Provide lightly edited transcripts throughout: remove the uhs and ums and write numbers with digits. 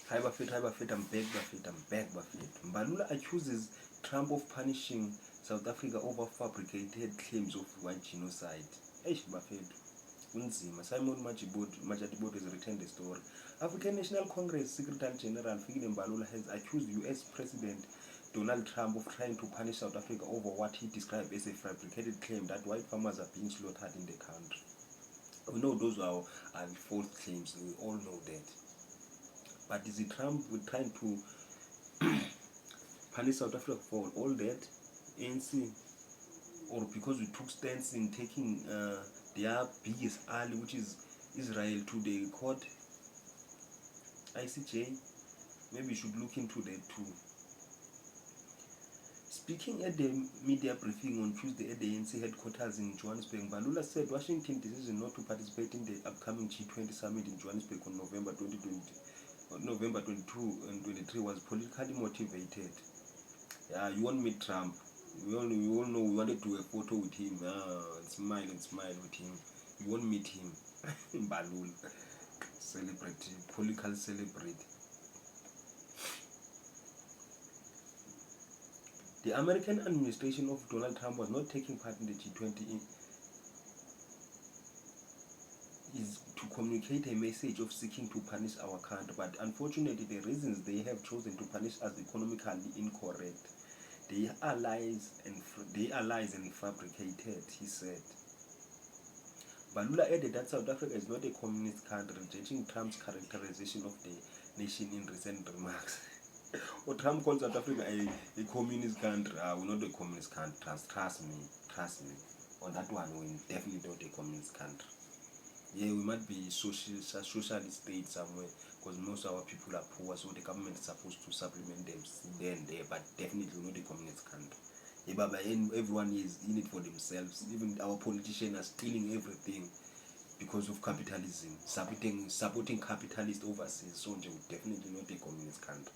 Hi Buffett, I'm back Buffett. Mbalula accuses Trump of punishing South Africa over fabricated claims of white genocide. Eish Buffett, unzima. Simon Majatibot has written the story. African National Congress Secretary General Fikile Mbalula has accused US President Donald Trump of trying to punish South Africa over what he described as a fabricated claim that white farmers are being slaughtered in the country. We know those are false claims, we all know that. But is it Trump trying to punish South Africa for all that? ANC, or because we took stance in taking their biggest ally, which is Israel, to the court, ICJ? Maybe we should look into that too. Speaking at the media briefing on Tuesday at the ANC headquarters in Johannesburg, Mbalula said Washington's decision not to participate in the upcoming G20 summit in Johannesburg on November 22 and 23 was politically motivated. Yeah, you won't meet Trump. We all know we wanted to do a photo with him, and smile with him. You won't meet him. Mbalula, celebrity, political celebrity. The American administration of Donald Trump was not taking part in the G20 is to communicate a message of seeking to punish our country, but unfortunately the reasons they have chosen to punish us economically incorrect. They are lies and fabricated, he said. Mbalula added that South Africa is not a communist country, rejecting Trump's characterization of the nation in recent remarks. Or Trump calls South Africa a communist country. We're not a communist country. Trust me. On that one, we're definitely not a communist country. Yeah, we might be socialist state somewhere because most of our people are poor, so the government is supposed to supplement them there and there, but definitely not a communist country. Yeah, but everyone is in it for themselves. Even our politicians are stealing everything because of capitalism, supporting capitalists overseas. So definitely not a communist country.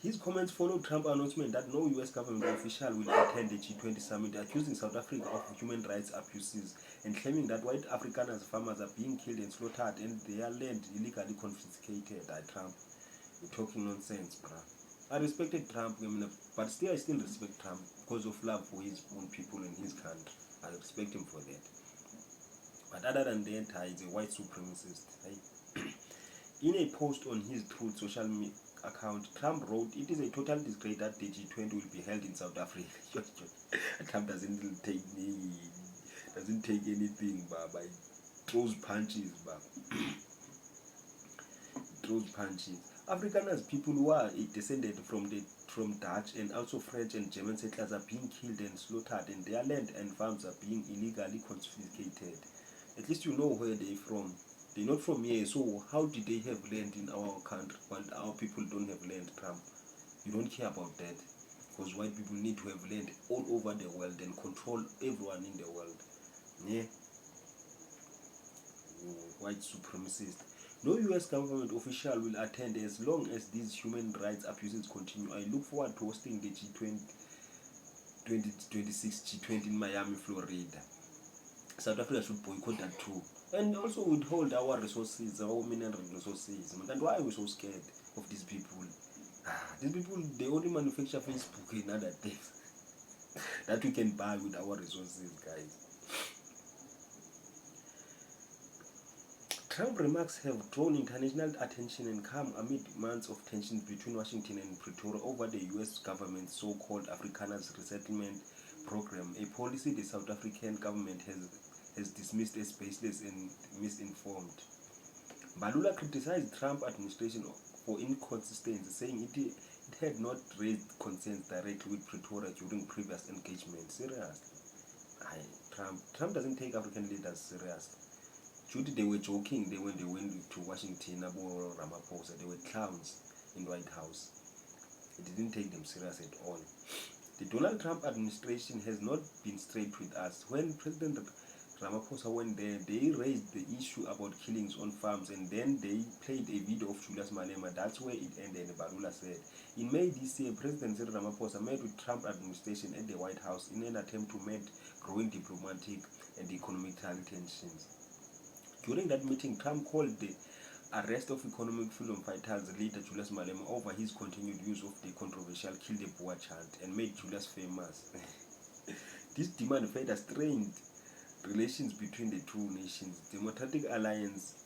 His comments followed Trump's announcement that no US government official will attend the G20 summit, accusing South Africa of human rights abuses and claiming that white African farmers are being killed and slaughtered and their land illegally confiscated by Trump. You're talking nonsense, bruh. I respected Trump, but still I still respect Trump because of love for his own people and his country. I respect him for that. But other than that, he's a white supremacist. Right? In a post on his Truth social media account, Trump wrote, "It is a total disgrace that the G20 will be held in South Africa." Trump doesn't take anything, but throws punches, throws punches. Afrikaners, people who are descended from Dutch and also French and German settlers, are being killed and slaughtered, and their land and farms are being illegally confiscated. At least you know where they're from. They're not from here, so how did they have land in our country while our people don't have land, Trump? You don't care about that, because white people need to have land all over the world and control everyone in the world. Yeah, white supremacist. No US government official will attend as long as these human rights abuses continue. I look forward to hosting the G20 2026 G20 in Miami, Florida. South Africa should boycott that too. And also withhold our resources, our mineral resources. And why are we so scared of these people? These people, they only manufacture Facebook and other things that we can buy with our resources, guys. Trump remarks have drawn international attention and come amid months of tensions between Washington and Pretoria over the US government's so-called Afrikaners resettlement program, a policy the South African government has dismissed as baseless and misinformed. Mbalula criticized Trump administration for inconsistency, saying it had not raised concerns directly with Pretoria during previous engagements. Seriously. Trump doesn't take African leaders seriously. Judy, they were joking when they went to Washington about Ramaphosa. They were clowns in the White House. It didn't take them serious at all. The Donald Trump administration has not been straight with us. When President Ramaphosa went there, they raised the issue about killings on farms, and then they played a video of Julius Malema. That's where it ended, Mbalula said. In May this year, President Cyril Ramaphosa met with Trump administration at the White House in an attempt to mend growing diplomatic and economic tensions. During that meeting, Trump called the arrest of economic freedom fighters leader Julius Malema over his continued use of the controversial Kill the Boer chant and made Julius famous. This demand further strained relations between the two nations. Democratic Alliance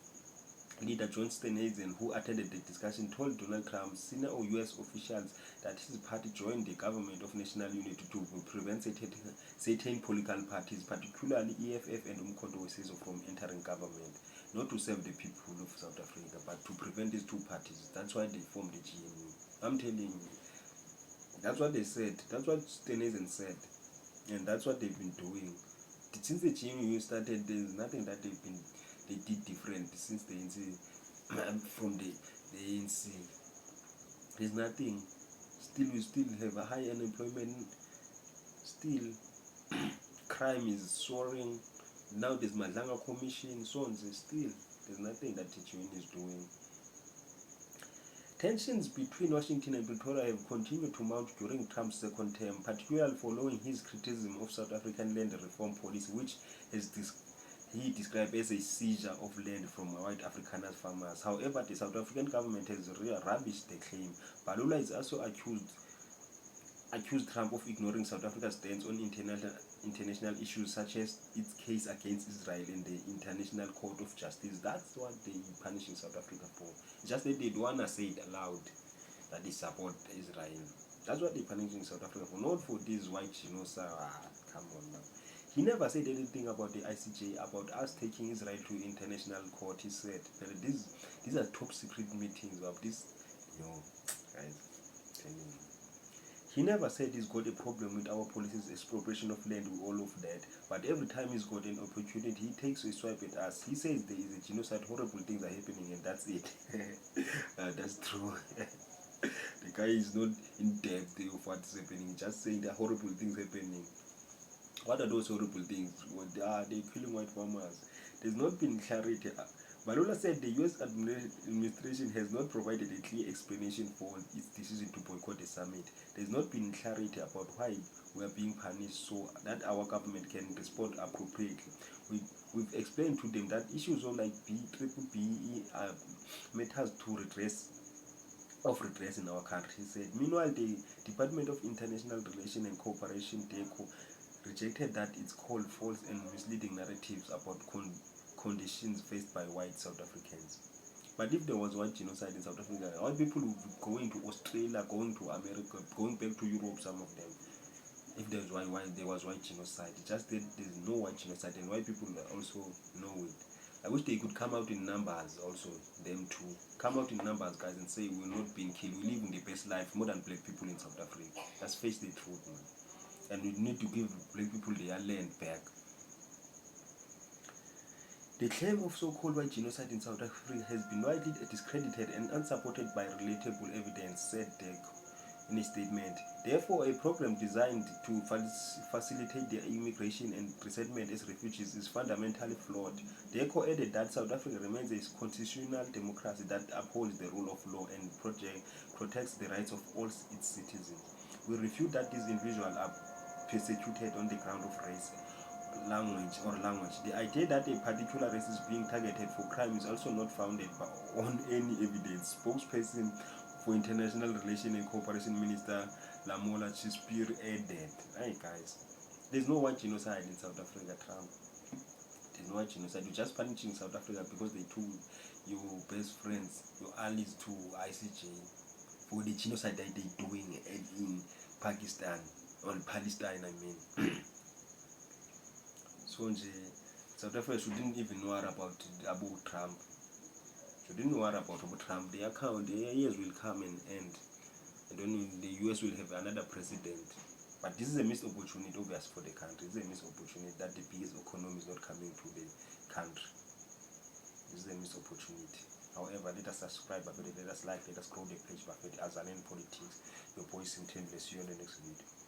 leader John Steenhuisen, who attended the discussion, told Donald Trump senior US officials that his party joined the government of national unity to prevent certain political parties, particularly EFF and Umkhonto weSizwe, from entering government. Not to serve the people of South Africa, but to prevent these two parties. That's why they formed the GNU. I'm telling you. That's what they said. That's what Steenhuisen said. And that's what they've been doing. Since the GNU started, there's nothing that they did different since the ANC, from the ANC. There's nothing. Still, we still have a high unemployment. Still, crime is soaring. Now there's Madlanga Commission, so on. Still, there's nothing that the GNU is doing. Tensions between Washington and Pretoria have continued to mount during Trump's second term, particularly following his criticism of South African land reform policy, which he described as a seizure of land from white Afrikaner farmers. However, the South African government has rubbished the claim. Mbalula is also accused Trump of ignoring South Africa's stance on international issues such as its case against Israel in the International Court of Justice. That's what they're punishing South Africa for. Just that they don't want to say it aloud that they support Israel. That's what they're punishing South Africa for, not for this white genocide. Come on now. He never said anything about the ICJ, about us taking Israel to international court. He said that these are top secret meetings of this, guys, telling you. He never said he's got a problem with our policies, expropriation of land, all of that. But every time he's got an opportunity, he takes a swipe at us. He says there is a genocide, horrible things are happening, and that's it. That's true. The guy is not in depth of what's happening, just saying there are horrible things happening. What are those horrible things? They're killing white farmers. There's not been clarity. Mbalula said the US administration has not provided a clear explanation for its decision to boycott the summit. There's not been clarity about why we are being punished so that our government can respond appropriately. We've explained to them that issues like BBBE are matters to redress in our country, he said. Meanwhile, the Department of International Relations and Cooperation, DECO, rejected that it's called false and misleading narratives about conditions faced by white South Africans. But if there was white genocide in South Africa, white people would be going to Australia, going to America, going back to Europe, some of them. If there was white genocide, it's just that there's no white genocide, and white people also know it. I wish they could come out in numbers also, them too. Come out in numbers, guys, and say we're not being killed, we're living the best life, more than black people in South Africa. Let's face the truth, man. And we need to give black people their land back. The claim of so-called white genocide in South Africa has been widely discredited and unsupported by relatable evidence, said DECO in a statement. Therefore, a program designed to facilitate their immigration and resettlement as refugees is fundamentally flawed. DECO added that South Africa remains a constitutional democracy that upholds the rule of law and protects the rights of all its citizens. We refute that these individuals are persecuted on the ground of race, language. The idea that a particular race is being targeted for crime is also not founded on any evidence. Spokesperson for International Relations and Cooperation Minister Lamola Chispir added, hey guys, there's no white genocide in South Africa, Trump. There's no white genocide. You're just punishing South Africa because they took your best friends, your allies to ICJ for the genocide that they're doing in Pakistan, or Palestine, I mean. So South Africa shouldn't even worry about Trump. Shouldn't worry about Trump. Their years will come and end. And then the US will have another president. But this is a missed opportunity, obviously, for the country. It's a missed opportunity that the biggest economy is not coming to the country. This is a missed opportunity. However, let us subscribe, let us like, let us grow the page, Azanian Politics. Your boy Sintin. See you in the next video.